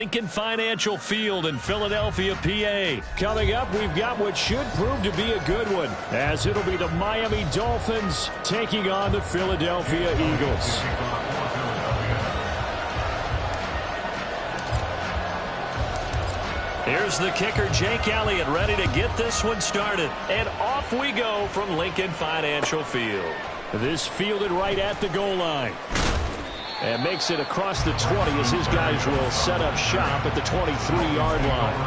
Lincoln Financial Field in Philadelphia, PA. Coming up, we've got what should prove to be a good one, as it'll be the Miami Dolphins taking on the Philadelphia Eagles. Here's the kicker, Jake Elliott, ready to get this one started. And off we go from Lincoln Financial Field. This fielded right at the goal line. And makes it across the 20 as his guys will set up shop at the 23-yard line.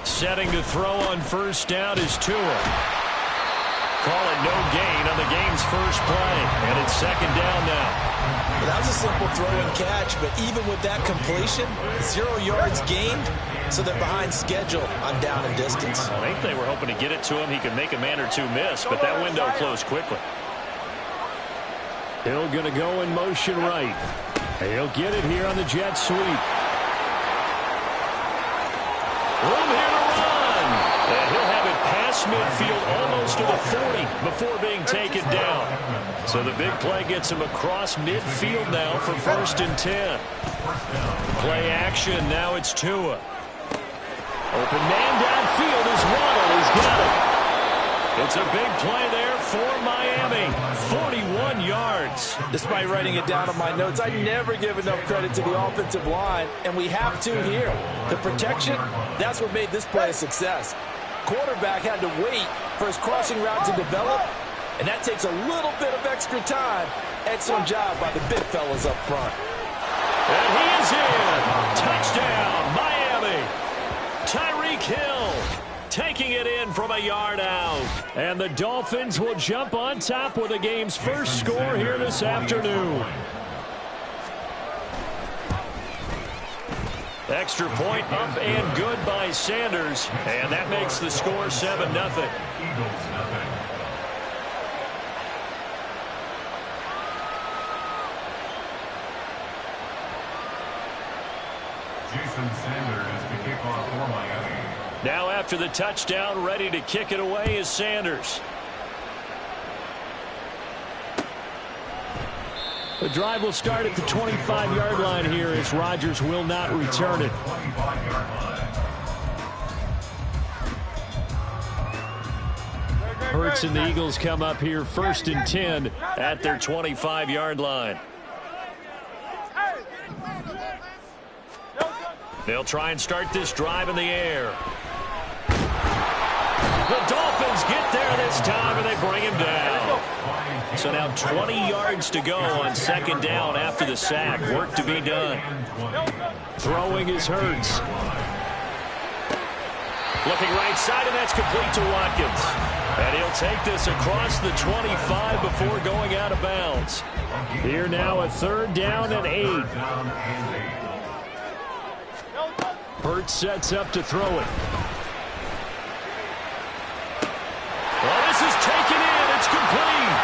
Setting to throw on first down is Tua. Call it no gain on the game's first play. And it's second down now. Well, that was a simple throw and catch, but even with that completion, 0 yards gained, so they're behind schedule on down and distance. I think they were hoping to get it to him. He could make a man or two miss, but that window closed quickly. Hill going to go in motion right. He'll get it here on the jet sweep. Room here to run. And he'll have it past midfield almost to the 40 before being taken down. So the big play gets him across midfield now for 1st and 10. Play action. Now it's Tua. Open man downfield is Waddle. He's got it. It's a big play there for Miami. 41 yards. Despite writing it down on my notes, I never give enough credit to the offensive line, and we have to here. The protection, that's what made this play a success. Quarterback had to wait for his crossing route to develop, and that takes a little bit of extra time. Excellent job by the big fellas up front. And he is in. Touchdown, Miami. Tyreek Hill taking it in from a yard out. And the Dolphins will jump on top with the game's first score here this afternoon. Extra point up and good by Sanders. And that makes the score 7-0. Jason Sanders to kick off for Miami. Now after the touchdown, ready to kick it away is Sanders. The drive will start at the 25-yard line here as Rodgers will not return it. Hurts and the Eagles come up here 1st and 10 at their 25-yard line. They'll try and start this drive in the air. The Dolphins get there this time, and they bring him down. So now 20 yards to go on 2nd down after the sack. Work to be done. Throwing is Hurts. Looking right side, and that's complete to Watkins. And he'll take this across the 25 before going out of bounds. Here now a 3rd down and 8. Hurts sets up to throw it. Well, this is taken in. It's complete.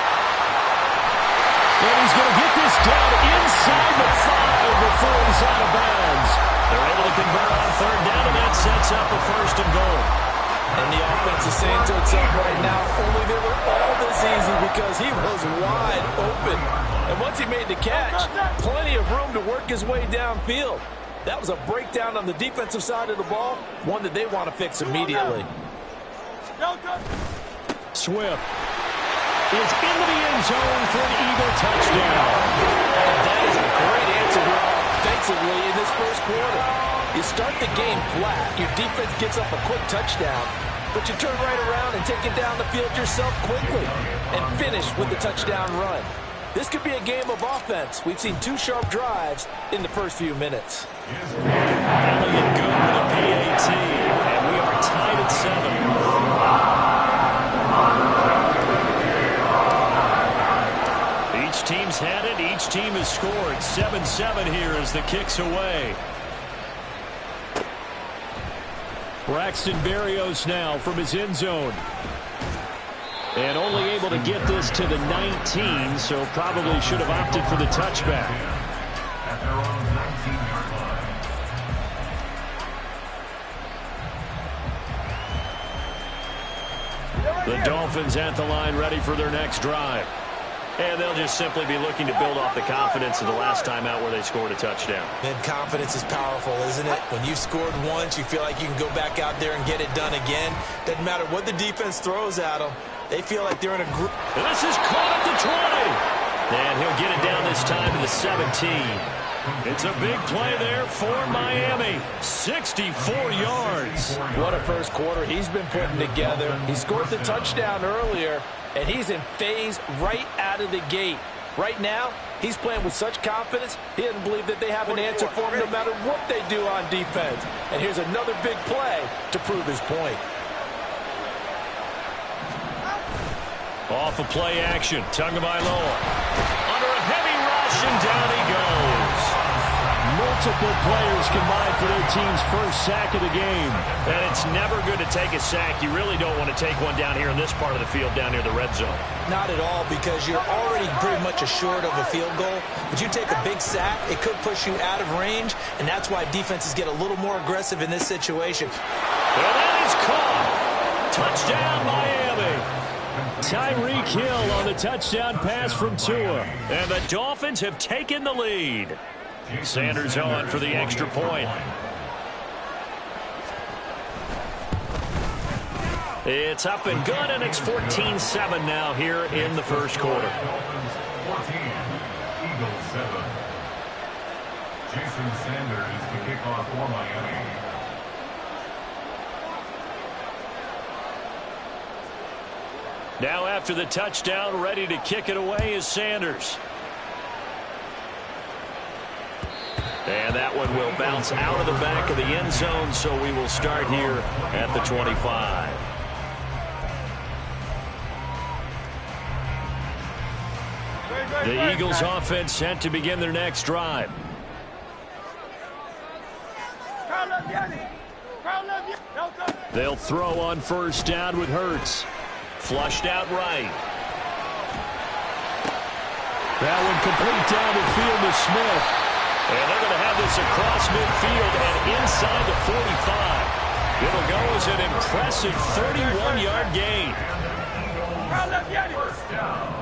And he's going to get this down inside the 5 before he's out of bounds. They're able to convert on 3rd down, and that sets up a 1st and goal. And the offense is saying to itself right now, only they were all this easy because he was wide open. And once he made the catch, plenty of room to work his way downfield. That was a breakdown on the defensive side of the ball, one that they want to fix immediately. Swift is into the end zone for an Eagle touchdown. And that is a great answer here offensively in this first quarter. You start the game flat, your defense gets up a quick touchdown, but you turn right around and take it down the field yourself quickly and finish with the touchdown run. This could be a game of offense. We've seen 2 sharp drives in the first few minutes. Elliott good with a PAT, and we are tied at 7. Each team's had it. Each team has scored. 7-7 here as the kick's away. Braxton Berrios now from his end zone. And only able to get this to the 19, so probably should have opted for the touchback. At their own 19-yard line. The Dolphins at the line, ready for their next drive. And they'll just simply be looking to build off the confidence of the last time out where they scored a touchdown. And confidence is powerful, isn't it? When you've scored once, you feel like you can go back out there and get it done again. Doesn't matter what the defense throws at them. They feel like they're in a group. This is caught at the 20. And he'll get it down this time to the 17. It's a big play there for Miami. 64 yards. What a first quarter he's been putting together. He scored the touchdown earlier, and he's in phase right out of the gate. Right now, he's playing with such confidence, he doesn't believe that they have an answer for him no matter what they do on defense. And here's another big play to prove his point. Off of play action, Tagovailoa. Under a heavy rush, and down he goes. Multiple players combined for their team's first sack of the game. And it's never good to take a sack. You really don't want to take one down here in this part of the field, down near the red zone. Not at all, because you're already pretty much assured of a field goal. But you take a big sack, it could push you out of range, and that's why defenses get a little more aggressive in this situation. And that is caught. Touchdown, Miami. Tyreek Hill on the touchdown pass from Tua. And the Dolphins have taken the lead. Sanders on for the extra point. It's up and good, and it's 14-7 now here in the first quarter. 14, Eagles 7. Jason Sanders to kick off for Miami. Now after the touchdown, ready to kick it away is Sanders. And that one will bounce out of the back of the end zone, so we will start here at the 25. The Eagles offense set to begin their next drive. They'll throw on first down with Hurts. Flushed out right. That one complete down the field to Smith. And they're going to have this across midfield and inside the 45. It'll go as an impressive 31-yard gain. First down.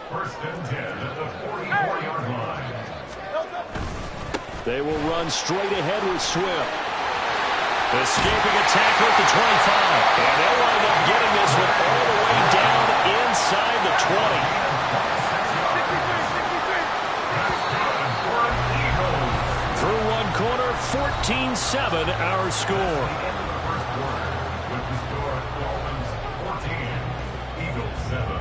First and 10 at the 44-yard line. They will run straight ahead with Swift. Escaping a tackle at the 25. And they'll wind up getting this one all the way down inside the 20. Through one quarter, 14-7 our score. First quarter with the score Dolphins 14, Eagles 7.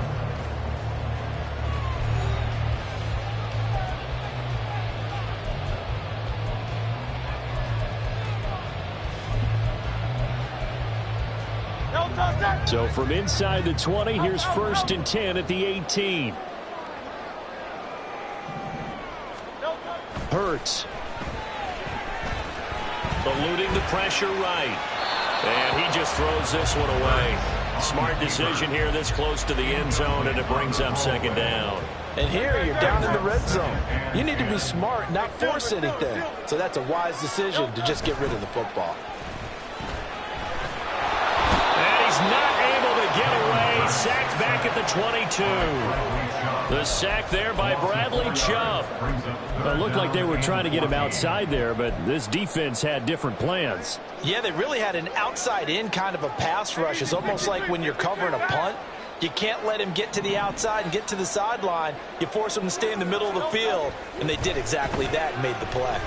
So from inside the 20, here's first and 10 at the 18. Hurts. Eluding the pressure right. And he just throws this one away. Smart decision here this close to the end zone, and it brings up second down. And here you're down in the red zone. You need to be smart, not force anything. So that's a wise decision to just get rid of the football. And he's not able to get away. Sacked back at the 22. The sack there by Bradley Chubb. It looked like they were trying to get him outside there, but this defense had different plans. Yeah, they really had an outside-in kind of a pass rush. It's almost like when you're covering a punt. You can't let him get to the outside and get to the sideline. You force him to stay in the middle of the field, and they did exactly that and made the play.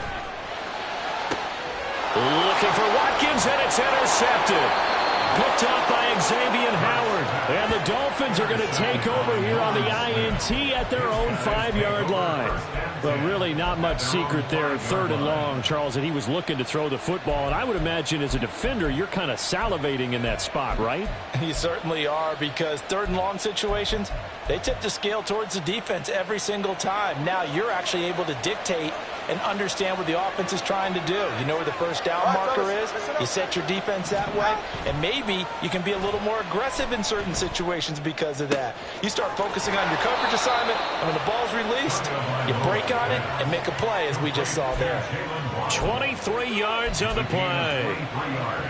Looking for Watkins, and it's intercepted. Picked up by Xavier Howard. And the Dolphins are going to take over here on the INT at their own 5-yard line. But really not much secret there. Third and long, Charles, and he was looking to throw the football. And I would imagine as a defender, you're kind of salivating in that spot, right? You certainly are, because third and long situations, they tip the scale towards the defense every single time. Now you're actually able to dictate and understand what the offense is trying to do. You know where the first down marker is. You set your defense that way, and maybe you can be a little more aggressive in certain situations because of that. You start focusing on your coverage assignment, and when the ball's released, you break on it and make a play, as we just saw there. 23 yards on the play.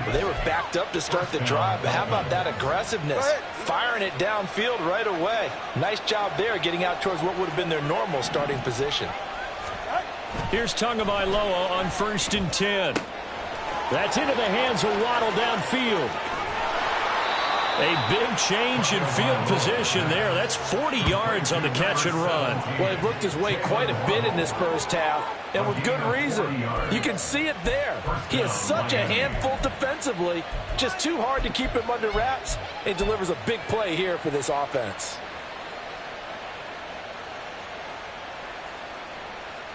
Well, they were backed up to start the drive, but how about that aggressiveness? Firing it downfield right away. Nice job there getting out towards what would have been their normal starting position. Here's Tagovailoa on 1st and 10. That's into the hands of Waddle downfield. A big change in field position there. That's 40 yards on the catch and run. Well, he worked his way quite a bit in this first half, and with good reason. You can see it there. He is such a handful defensively. Just too hard to keep him under wraps. He delivers a big play here for this offense.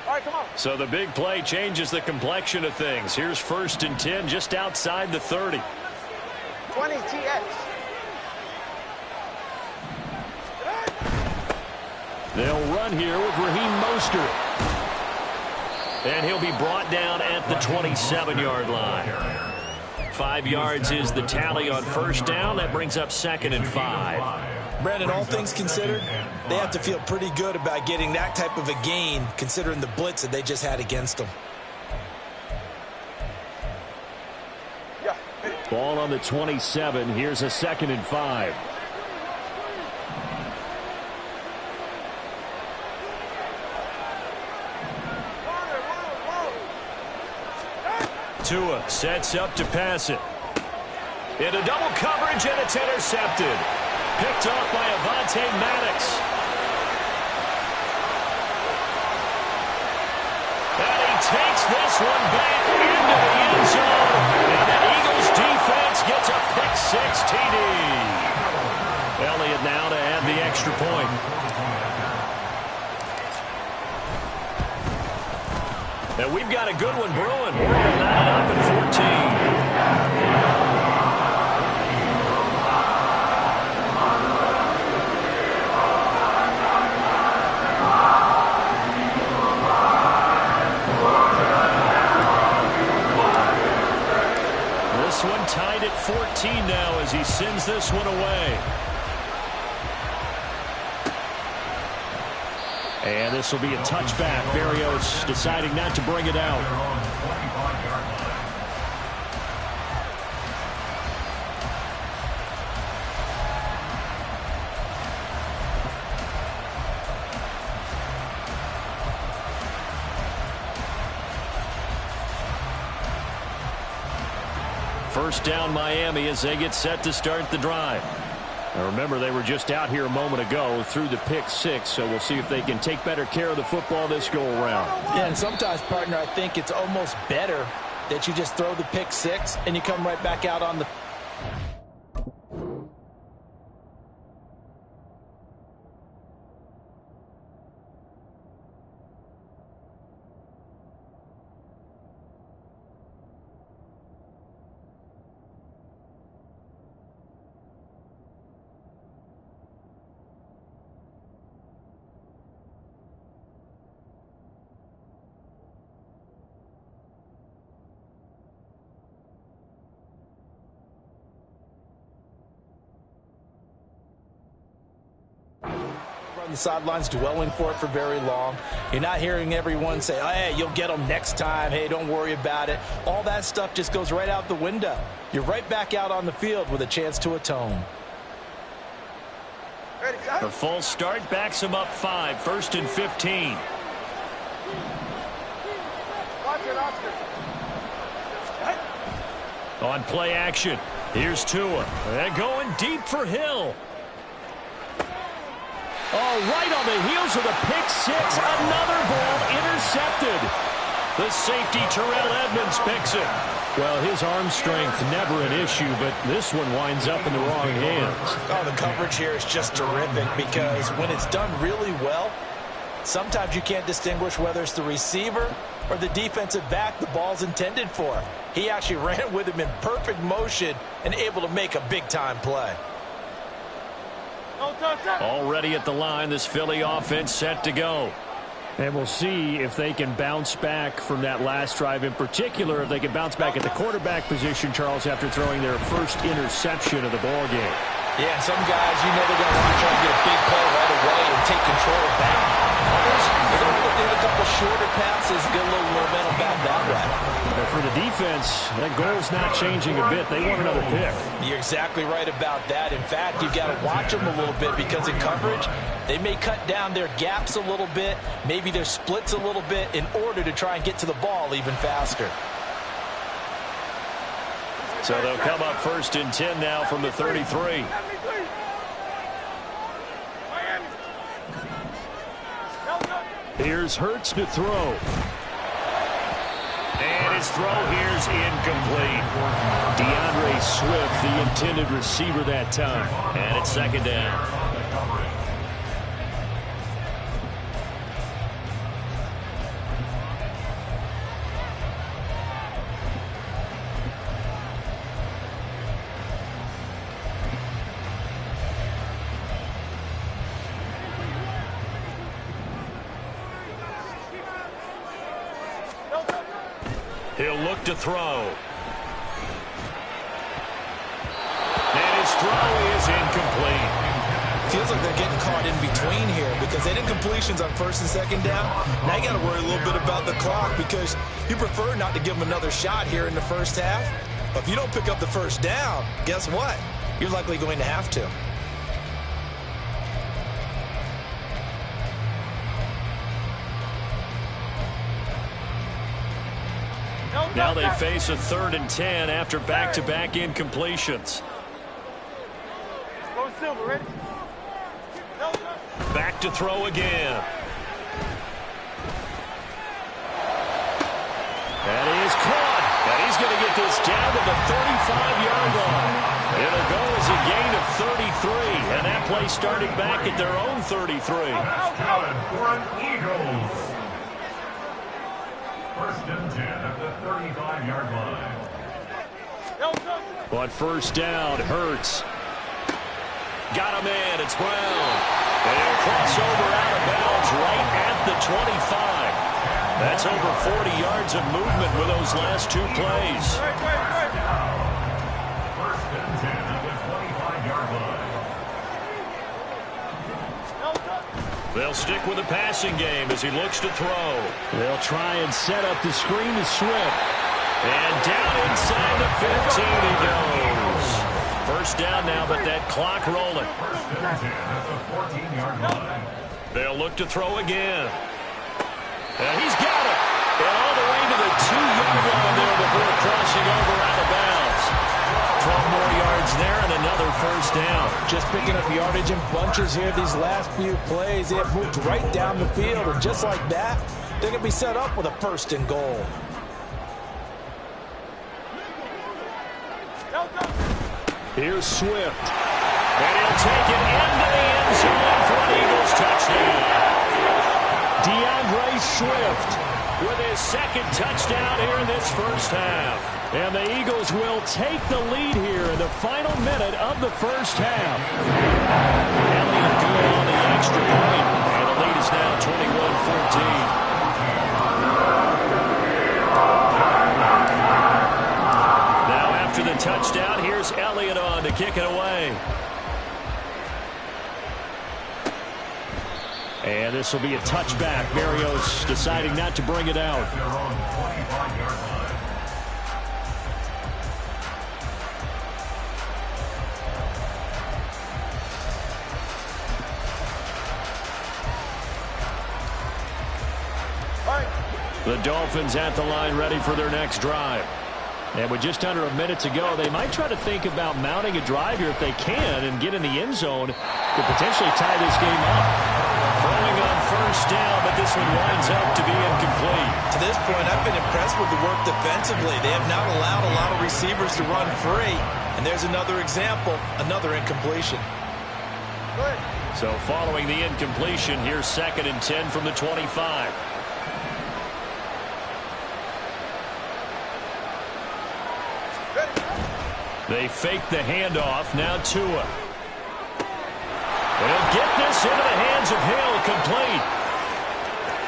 All right, come on. So the big play changes the complexion of things. Here's 1st and 10 just outside the 30. 20 TX. They'll run here with Raheem Mostert. And he'll be brought down at the 27-yard line. 5 yards is the tally on 1st down. That brings up 2nd and 5. Brandon, all things considered, they have to feel pretty good about getting that type of a gain, considering the blitz that they just had against them. Ball on the 27. Here's a 2nd and 5. Tua sets up to pass it. Into double coverage, and it's intercepted. Picked off by Avonte Maddox. And he takes this one back into the end zone. And the Eagles defense gets a pick-6 TD. Elliott now to add the extra point. And we've got a good one brewing. We're all knotted up at 14. This one tied at 14 now as he sends this one away. And this will be a touchback. Berrios deciding not to bring it out. First down Miami as they get set to start the drive. Now remember, they were just out here a moment ago through the pick-6, so we'll see if they can take better care of the football this go-around. Yeah, and sometimes, partner, I think it's almost better that you just throw the pick-6 and you come right back out on the... on the sidelines dwelling for it for very long. You're not hearing everyone say, oh, hey, you'll get them next time. Hey, don't worry about it. All that stuff just goes right out the window. You're right back out on the field with a chance to atone. The false start backs him up 5. 1st and 15. On play action, here's Tua. And going deep for Hill. Oh, right on the heels of the pick-6. Another ball intercepted. The safety, Terrell Edmonds, picks it. Well, his arm strength never an issue, but this one winds up in the wrong hands. Oh, the coverage here is just terrific because when it's done really well, sometimes you can't distinguish whether it's the receiver or the defensive back the ball's intended for. He actually ran with him in perfect motion and able to make a big-time play. Already at the line, this Philly offense set to go. And we'll see if they can bounce back from that last drive, in particular, if they can bounce back at the quarterback position, Charles, after throwing their first interception of the ball game. Yeah, some guys, you know they're going to want to try to get a big play right away and take control back. Others, they're going to look at a couple shorter passes, get a little momentum back that way. But for the defense, that goal's not changing a bit. They want another pick. You're exactly right about that. In fact, you've got to watch them a little bit because in coverage, they may cut down their gaps a little bit, maybe their splits a little bit in order to try and get to the ball even faster. So they'll come up 1st and 10 now from the 33. Here's Hurts to throw. And his throw here's incomplete. DeAndre Swift, the intended receiver that time. And it's 2nd down. He'll look to throw. And his throw is incomplete. Feels like they're getting caught in between here because they did completions on 1st and 2nd down. Now you got to worry a little bit about the clock because you prefer not to give them another shot here in the first half. But if you don't pick up the 1st down, guess what? You're likely going to have to. Now they face a 3rd and 10 after back-to-back incompletions. Back to throw again. And he is caught. And he's going to get this down to the 35-yard line. It'll go as a gain of 33. And that play starting back at their own 33. Eagles. 1st and 10 at the 35-yard line. But 1st down, Hurts. Got him in. It's Brown. And he'll cross over out of bounds right at the 25. That's over 40 yards of movement with those last 2 plays. 1st and 10 at the 25-yard line. They'll stick with the passing game as he looks to throw. They'll try and set up the screen to Swift. And down inside the 15 he goes. 1st down now, but that clock rolling. 1st and 10 at the 14-yard line. They'll look to throw again. And he's got it. And all the way to the 2-yard line there before crossing over out of bounds. 12 more yards there and another 1st down. Just picking up yardage in bunches here these last few plays. They have moved right down the field, and just like that, they're going to be set up with a 1st and goal. Here's Swift. And he'll take it into the end zone for an Eagles touchdown. DeAndre Swift with his 2nd touchdown here in this 1st half. And the Eagles will take the lead here in the final minute of the 1st half. Elliott good on the extra point. And the lead is now 21-14. After the touchdown, here's Elliott on to kick it away. And this will be a touchback. Marios deciding not to bring it out. The Dolphins at the line ready for their next drive. And with just under a minute to go, they might try to think about mounting a drive here if they can and get in the end zone to potentially tie this game up. Throwing on 1st down, but this one winds up to be incomplete. To this point, I've been impressed with the work defensively. They have not allowed a lot of receivers to run free. And there's another example, another incompletion. So following the incompletion, here's 2nd and 10 from the 25. They fake the handoff. Now Tua. They'll get this into the hands of Hill. Complete.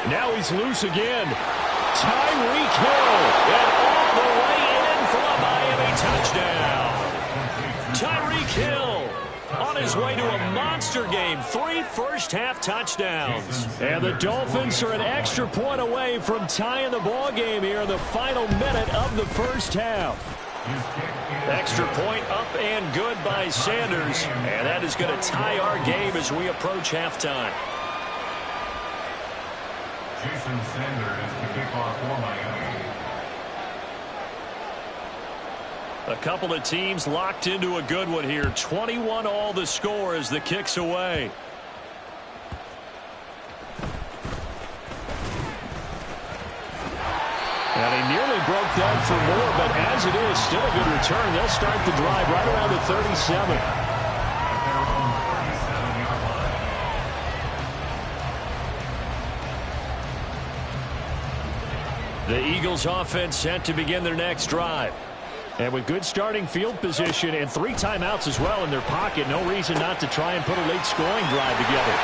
Now he's loose again. Tyreek Hill, and all the way in for a Miami touchdown. Tyreek Hill on his way to a monster game. 3 first-half touchdowns. And the Dolphins are an extra point away from tying the ball game here in the final minute of the first half. Extra point up and good by Sanders. And that is going to tie our game as we approach halftime. Jason Sanders to kick off for Miami. A couple of teams locked into a good one here. 21 all the score as the kick's away. And he nearly broke that for more, but as it is, still a good return. They'll start the drive right around the 37. The Eagles offense set to begin their next drive. And with good starting field position and 3 timeouts as well in their pocket, no reason not to try and put a late scoring drive together.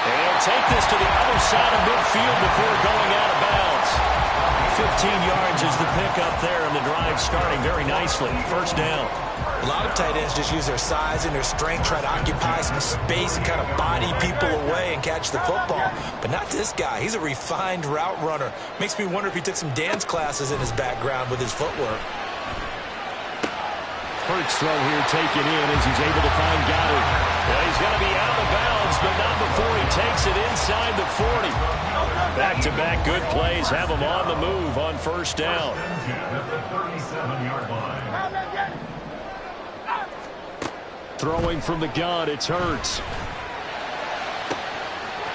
And take this to the other side of midfield before going out of bounds. 15 yards is the pickup there, and the drive starting very nicely. First down. A lot of tight ends just use their size and their strength, try to occupy some space and kind of body people away and catch the football. But not this guy. He's a refined route runner. Makes me wonder if he took some dance classes in his background with his footwork. Hurts throw here taken in as he's able to find Goddard. Well, he's going to be out of bounds, but not before he takes it inside the 40. Back-to-back good plays have him on the move on first down. Throwing from the gun, it's Hurts.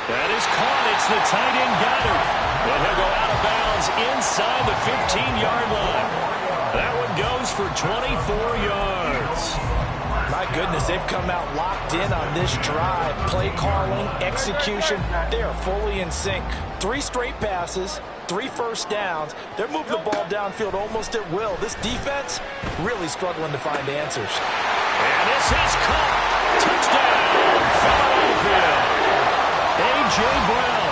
That is caught. It's the tight end Goddard. And he'll go out of bounds inside the 15-yard line. That one goes for 24 yards. My goodness, they've come out locked in on this drive. Play calling, execution, they are fully in sync. 3 straight passes, 3 first downs. They're moving the ball downfield almost at will. This defense really struggling to find answers. And this is caught. Touchdown, Philadelphia. A.J. Brown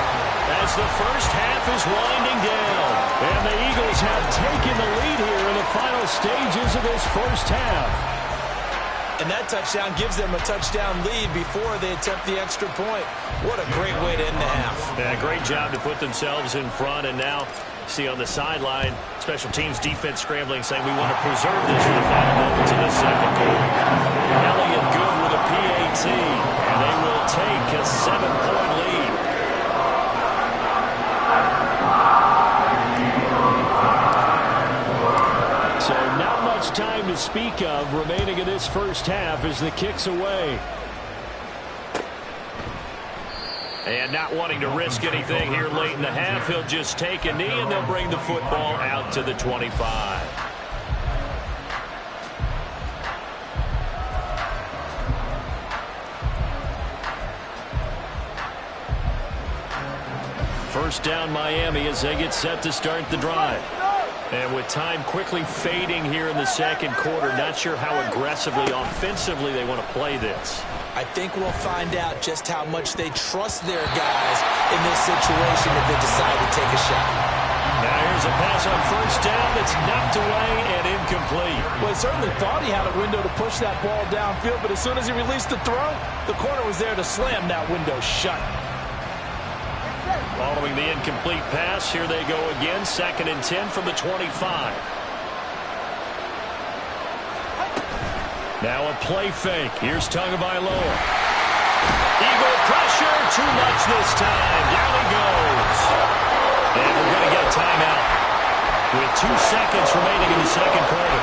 as the first half is winding down. And the Eagles have taken the lead here in the final stages of this first half. And that touchdown gives them a touchdown lead before they attempt the extra point. What a great way to end the half. Yeah, great job to put themselves in front. And now, see on the sideline, special teams defense scrambling, saying we want to preserve this for the final moments of the second quarter. Elliott good with a PAT. And they will take a 7-point lead. So not much time to speak of remaining in this first half as the kick's away. And not wanting to risk anything here late in the half, he'll just take a knee and they'll bring the football out to the 25. First down Miami as they get set to start the drive. And with time quickly fading here in the second quarter, not sure how aggressively, offensively they want to play this. I think we'll find out just how much they trust their guys in this situation if they decide to take a shot. Now here's a pass on first down that's knocked away and incomplete. Well, he certainly thought he had a window to push that ball downfield, but as soon as he released the throw, the corner was there to slam that window shut. Following the incomplete pass, here they go again. 2nd and 10 from the 25. Now a play fake. Here's Tagovailoa. Eagle pressure. Too much this time. Down he goes. And we're going to get a timeout with 2 seconds remaining in the second quarter.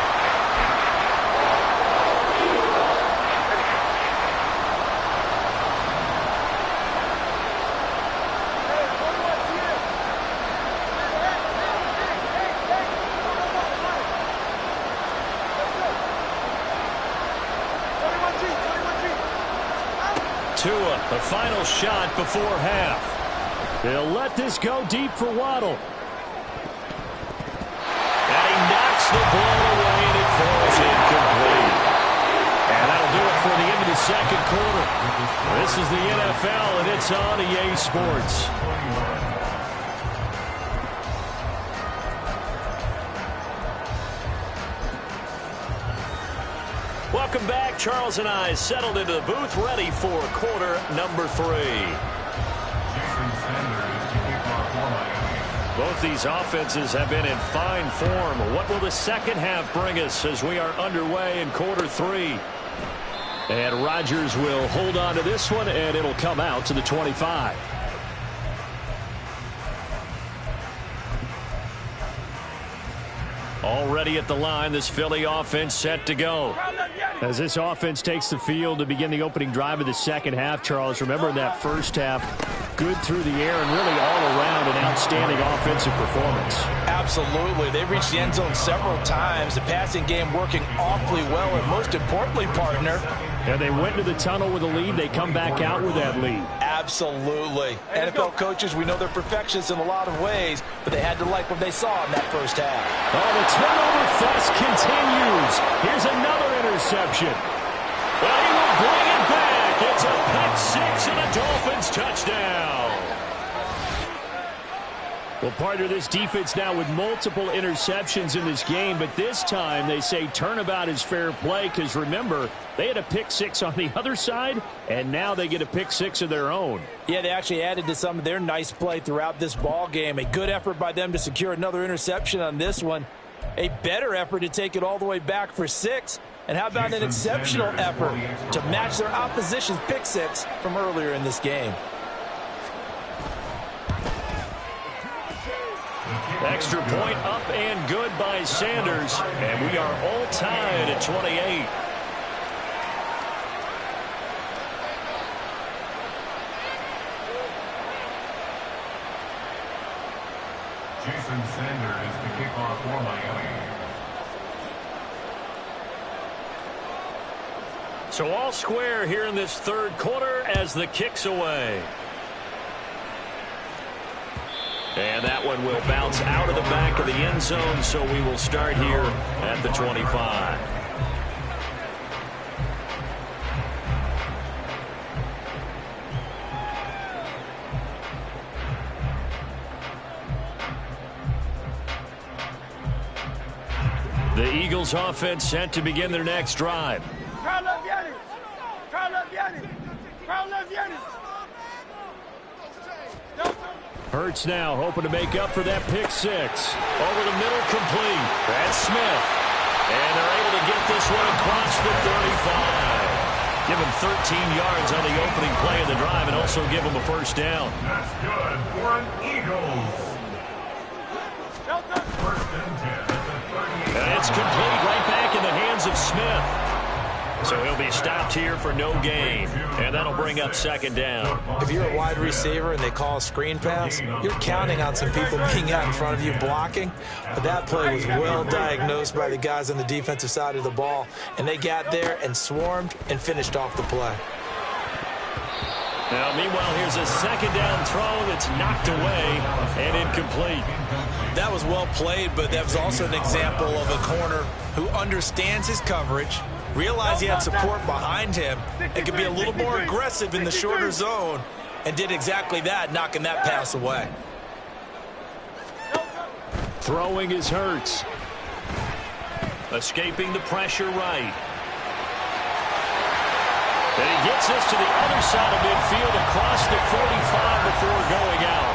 Tua, the final shot before half. They'll let this go deep for Waddle. And he knocks the ball away, and it falls incomplete. And that'll do it for the end of the second quarter. This is the NFL, and it's on EA Sports. Welcome back. Charles and I settled into the booth, ready for quarter number 3. Both these offenses have been in fine form. What will the second half bring us as we are underway in quarter 3? And Rodgers will hold on to this one, and it'll come out to the 25. Already at the line, this Philly offense set to go. As this offense takes the field to begin the opening drive of the second half, Charles, remember in that first half, good through the air and really all around an outstanding offensive performance. Absolutely. They reached the end zone several times. The passing game working awfully well, and most importantly, partner, and they went to the tunnel with a lead. They come back out with that lead. Absolutely. NFL coaches, we know they're perfectionists in a lot of ways, but they had to like what they saw in that first half. Oh, the turnover fest continues. Here's another interception. Well, he will bring it back. It's a pick 6 and a Dolphins touchdown. Well, partner, this defense now with multiple interceptions in this game, but this time they say turnabout is fair play because, remember, they had a pick 6 on the other side, and now they get a pick 6 of their own. Yeah, they actually added to some of their nice play throughout this ball game. A good effort by them to secure another interception on this one. A better effort to take it all the way back for 6. And how about an exceptional effort to match their opposition's pick 6 from earlier in this game? Extra point up and good by Sanders, and we are all tied at 28. Jason Sanders to kick off for Miami. So all square here in this third quarter as the kick's away. And that one will bounce out of the back of the end zone, so we will start here at the 25. The Eagles offense set to begin their next drive. Hurts now hoping to make up for that pick 6. Over the middle, complete. That's Smith. And they're able to get this one across the 35. Give him 13 yards on the opening play of the drive and also give him a first down. That's good for an Eagles. First and 10 at the 38. And it's complete right back in the hands of Smith. So he'll be stopped here for no gain. And that'll bring up second down. If you're a wide receiver and they call a screen pass, you're counting on some people being out in front of you blocking. But that play was well diagnosed by the guys on the defensive side of the ball. And they got there and swarmed and finished off the play. Now, meanwhile, here's a second down throw that's knocked away and incomplete. That was well played, but that was also an example of a corner who understands his coverage, realized he had support behind him, and could be a little more aggressive in the shorter zone, and did exactly that, knocking that pass away. Throwing is Hurts. Escaping the pressure right. And he gets this to the other side of midfield across the 45 before going out.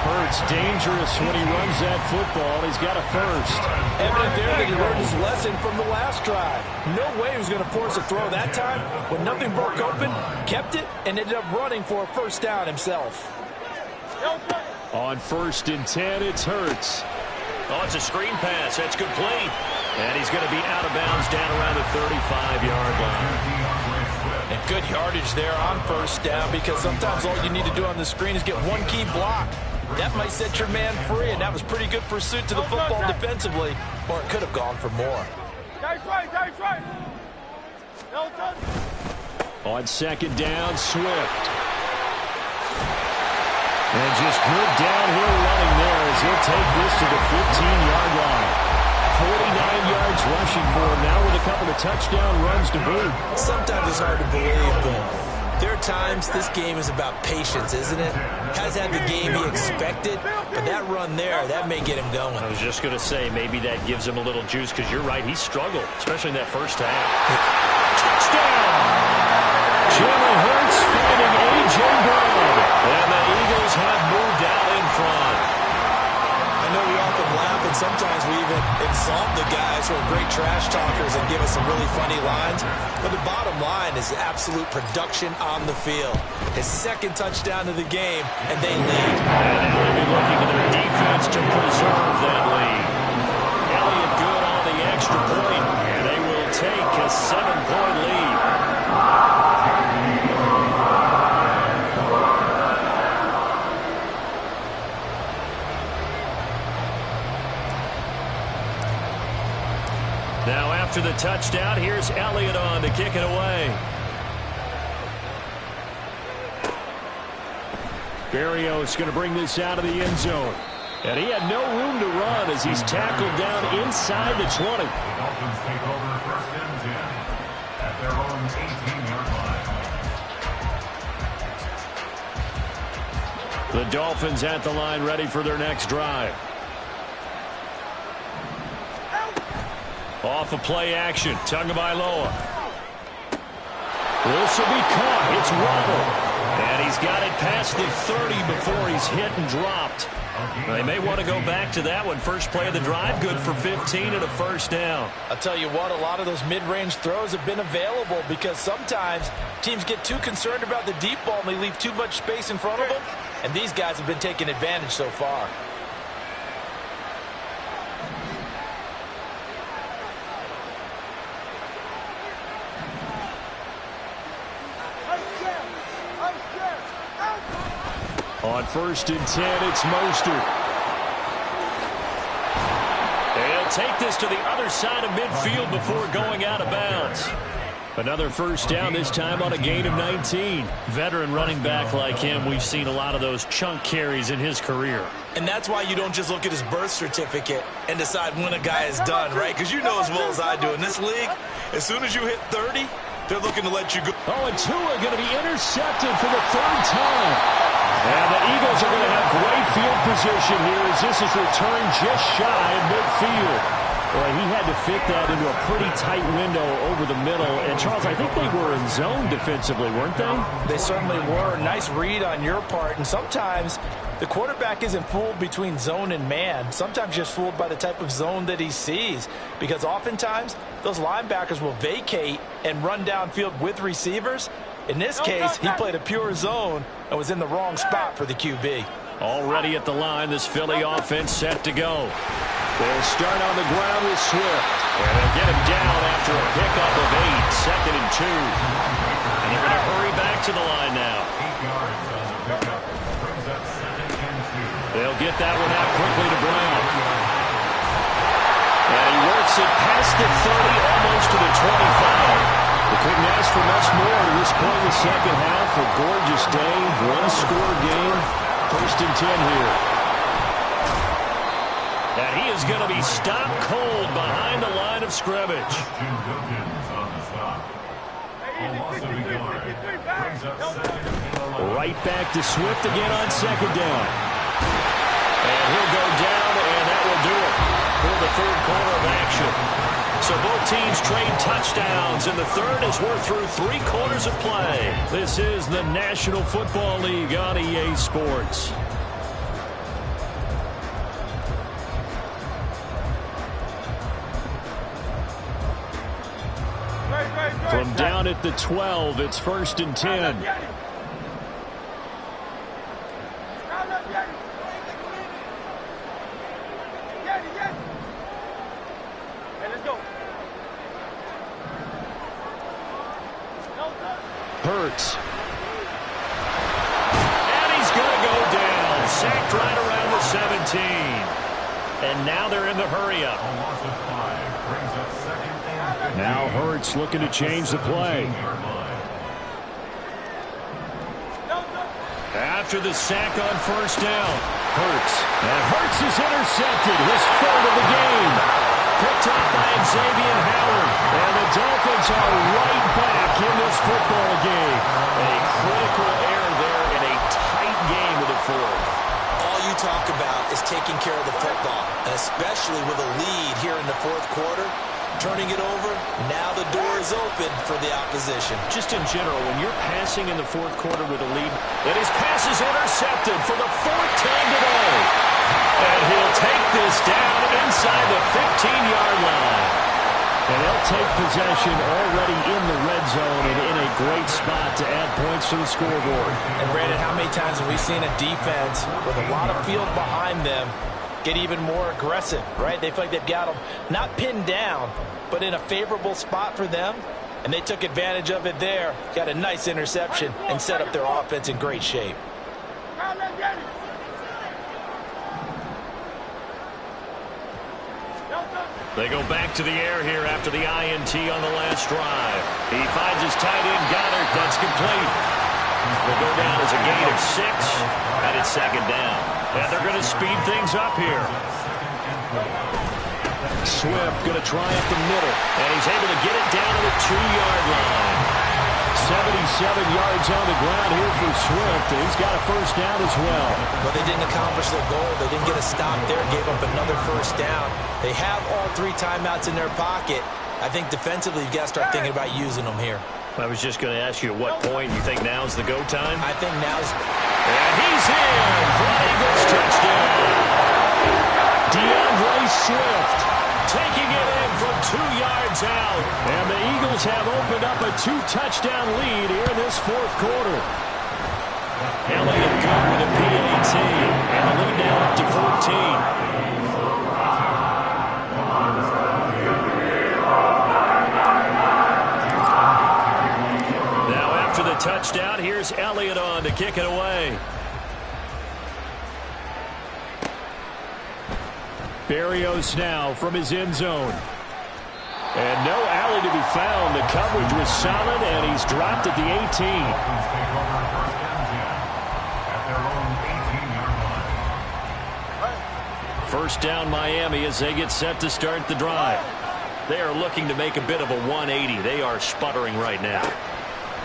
Hurts dangerous when he runs that football. He's got a first. Evident there that he learned his lesson from the last drive. No way he was going to force a throw that time. When nothing broke open, kept it, and ended up running for a first down himself. On 1st and 10, it's Hurts. Oh, it's a screen pass. That's complete. And he's going to be out of bounds down around the 35-yard line. And good yardage there on first down, because sometimes all you need to do on the screen is get one key block. That might set your man free, and that was pretty good pursuit to the football defensively, or it could have gone for more. On second down, Swift. And just good downhill running there as he'll take this to the 15-yard line. 49 yards rushing for him now with a couple of touchdown runs to boot. Sometimes it's hard to believe, but there are times this game is about patience, isn't it? Has had the game he expected, but that that run there, that may get him going. I was just going to say, maybe that gives him a little juice, because you're right, he struggled, especially in that first half. Touchdown! Jalen Hurts finding A.J. Brown. And the Eagles have moved out in front. I know we often laugh, and sometimes we even insult the guys who are great trash talkers and give us some really funny lines. But the bottom line is absolute production on the field. His second touchdown of the game, and they lead. And now they'll be looking to their defense to preserve that lead. Elliott good on the extra point, and they will take a 7-point lead. Now after the touchdown, here's Elliott on to kick it away. Berrios going to bring this out of the end zone. And he had no room to run as he's tackled down inside the 20. The Dolphins take over first and 10 at their own 18-yard line. The Dolphins at the line, ready for their next drive. Off of play action, Tagovailoa. This will be caught. It's Waddle. And he's got it past the 30 before he's hit and dropped. They may want to go back to that one. First play of the drive, good for 15 and a first down. I'll tell you what, a lot of those mid-range throws have been available because sometimes teams get too concerned about the deep ball and they leave too much space in front of them. And these guys have been taking advantage so far. On first and 10, it's Mostert. They'll take this to the other side of midfield before going out of bounds. Another first down, this time on a gain of 19. Veteran running back like him, we've seen a lot of those chunk carries in his career. And that's why you don't just look at his birth certificate and decide when a guy is done, right? Because you know as well as I do, in this league, as soon as you hit 30, they're looking to let you go. Oh, and Tua going to be intercepted for the third time. And the Eagles are going to have great field position here as this is returned just shy of midfield. Boy, he had to fit that into a pretty tight window over the middle. And, Charles, I think they were in zone defensively, weren't they? They certainly were. Nice read on your part. And sometimes the quarterback isn't fooled between zone and man. Sometimes just fooled by the type of zone that he sees. Because oftentimes those linebackers will vacate and run downfield with receivers. In this case, he played a pure zone and was in the wrong spot for the QB. Already at the line, this Philly offense set to go. They'll start on the ground with Swift. And they'll get him down after a pickup of 8, second and 2. And they're going to hurry back to the line now. 8 yards on the pickup. Brings up second and 2. They'll get that one out quickly to Brown. And he works it past the 30, almost to the 25. They couldn't ask for much more at this point in the second half. A gorgeous day, one-score game. First and 10 here. And he is going to be stopped cold behind the line of scrimmage. Christian Wilkins on the stop. A loss of a yard. Brings up second and 11. Right back to Swift again on second down. And he'll go down, and that will do it for the third quarter of action. So both teams trade touchdowns in the third as we're through 3 quarters of play. This is the National Football League on EA Sports. From down at the 12, it's first and 10. Hurts. And he's going to go down. Sacked right around the 17. And now they're in the hurry-up. A loss of 5. Brings up second and 15. Now Hurts looking to change the play. After the sack on first down, Hurts. And Hurts is intercepted. His third of the game. Picked up by Xavier Howard. And the Dolphins are right back in this football game. A critical error there in a tight game of the fourth. All you talk about is taking care of the football, and especially with a lead here in the fourth quarter. Turning it over, now the door is open for the opposition. Just in general, when you're passing in the fourth quarter with a lead, and his pass is intercepted for the fourth time today. And he'll take this down inside the 15-yard line. And they'll take possession already in the red zone and in a great spot to add points to the scoreboard. And Brandon, how many times have we seen a defense with a lot of field behind them get even more aggressive, right? They feel like they've got them not pinned down, but in a favorable spot for them, and they took advantage of it there. Got a nice interception and set up their offense in great shape. They go back to the air here after the INT on the last drive. He finds his tight end, Goddard. That's complete. Will go down as a gain of 6, and it's second down. And they're going to speed things up here. Swift going to try up the middle, and he's able to get it down to the 2-yard line. 77 yards on the ground here for Swift, and he's got a first down as well. But they didn't accomplish their goal. They didn't get a stop there, gave up another first down. They have all 3 timeouts in their pocket. I think defensively you've got to start thinking about using them here. I was just going to ask you at what point you think now's the go time? I think now's... And he's in for an Eagles touchdown. DeAndre Swift taking it in from 2 yards out. And the Eagles have opened up a 2-touchdown lead here in this fourth quarter. Elliott good with a PAT. And the lead now up to 14. After the touchdown, here's Elliott on to kick it away. Berrios now from his end zone. And no alley to be found. The coverage was solid, and he's dropped at the 18. First down Miami as they get set to start the drive. They are looking to make a bit of a 180. They are sputtering right now.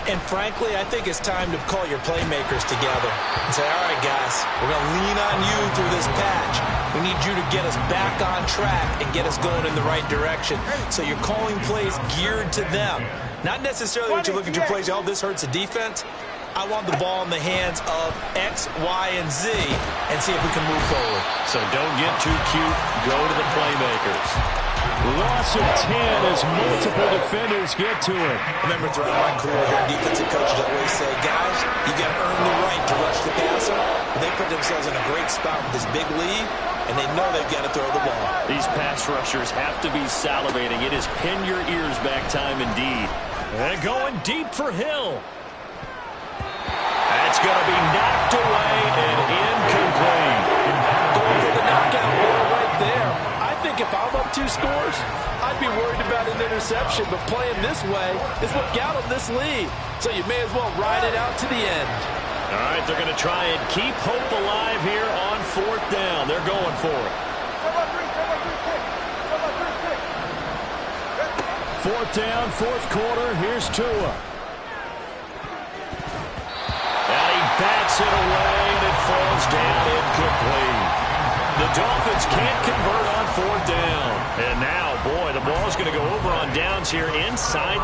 And frankly, I think it's time to call your playmakers together and say, all right, guys, we're going to lean on you through this patch. We need you to get us back on track and get us going in the right direction. So you're calling plays geared to them. Not necessarily what you look at your plays, oh, this hurts the defense. I want the ball in the hands of X, Y, and Z and see if we can move forward. So don't get too cute. Go to the playmakers. Loss of 10 as multiple defenders get to it. Remember, throughout my career here, defensive coaches always say, guys, you got to earn the right to rush the passer. But they put themselves in a great spot with this big lead, and they know they've got to throw the ball. These pass rushers have to be salivating. It is pin your ears back time indeed. And going deep for Hill. That's going to be knocked away and incomplete. Going for the knockout ball right there. I think if I'm up 2 scores, I'd be worried about an interception, but playing this way is what got them this lead. So you may as well ride it out to the end. All right, they're going to try and keep hope alive here on 4th down. They're going for it. 4th down, 4th quarter. Here's Tua. And he bats it away, and it falls down incomplete. The Dolphins can't convert on 4th down. And now, boy, the ball's going to go over on downs here inside.